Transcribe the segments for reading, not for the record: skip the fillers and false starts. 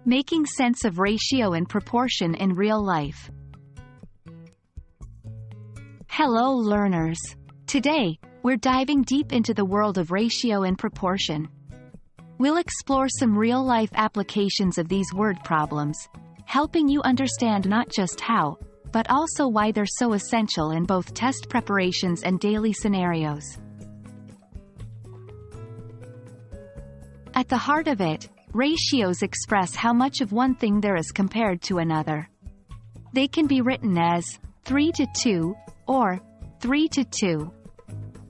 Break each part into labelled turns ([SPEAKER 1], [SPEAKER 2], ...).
[SPEAKER 1] Making sense of ratio and proportion in real life. Hello learners! Today, we're diving deep into the world of ratio and proportion. We'll explore some real-life applications of these word problems, helping you understand not just how, but also why they're so essential in both test preparations and daily scenarios. At the heart of it, ratios express how much of one thing there is compared to another. They can be written as 3:2 or 3:2.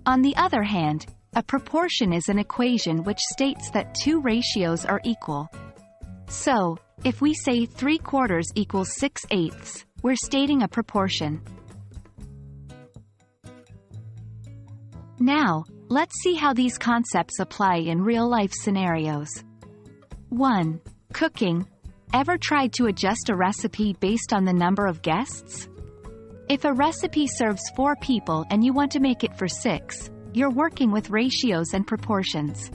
[SPEAKER 1] On the other hand, a proportion is an equation which states that two ratios are equal. So, if we say 3/4 equals 6/8, we're stating a proportion. Now, let's see how these concepts apply in real-life scenarios. 1. Cooking. Ever tried to adjust a recipe based on the number of guests? If a recipe serves 4 people and you want to make it for 6, you're working with ratios and proportions.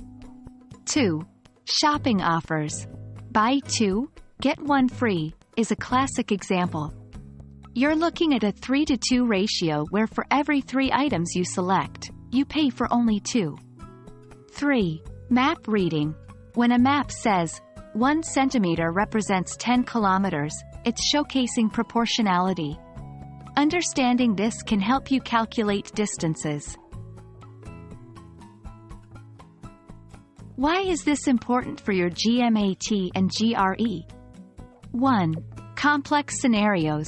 [SPEAKER 1] 2. Shopping offers. Buy 2, get 1 free, is a classic example. You're looking at a 3:2 ratio where for every 3 items you select, you pay for only 2. 3. Map reading. When a map says 1 centimeter represents 10 kilometers, it's showcasing proportionality. Understanding this can help you calculate distances. Why is this important for your GMAT and GRE? 1. Complex scenarios.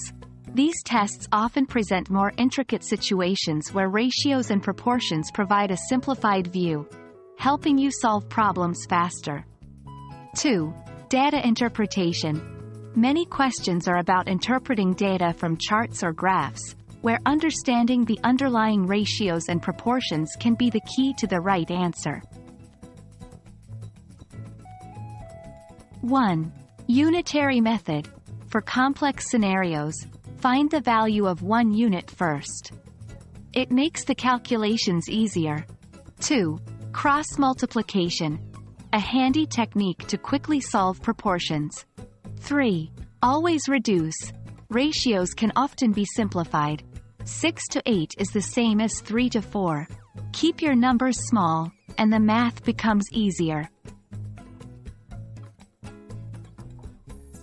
[SPEAKER 1] These tests often present more intricate situations where ratios and proportions provide a simplified view, helping you solve problems faster. 2. Data interpretation. Many questions are about interpreting data from charts or graphs, where understanding the underlying ratios and proportions can be the key to the right answer. 1. Unitary method. For complex scenarios, find the value of 1 unit first. It makes the calculations easier. 2. Cross multiplication. A handy technique to quickly solve proportions. 3. Always reduce. Ratios can often be simplified. 6:8 is the same as 3:4. Keep your numbers small, and the math becomes easier.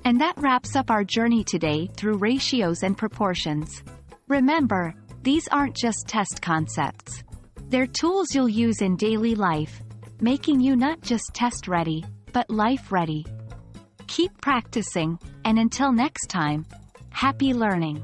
[SPEAKER 1] And that wraps up our journey today through ratios and proportions. Remember, these aren't just test concepts. They're tools you'll use in daily life, making you not just test-ready, but life-ready. Keep practicing, and until next time, happy learning!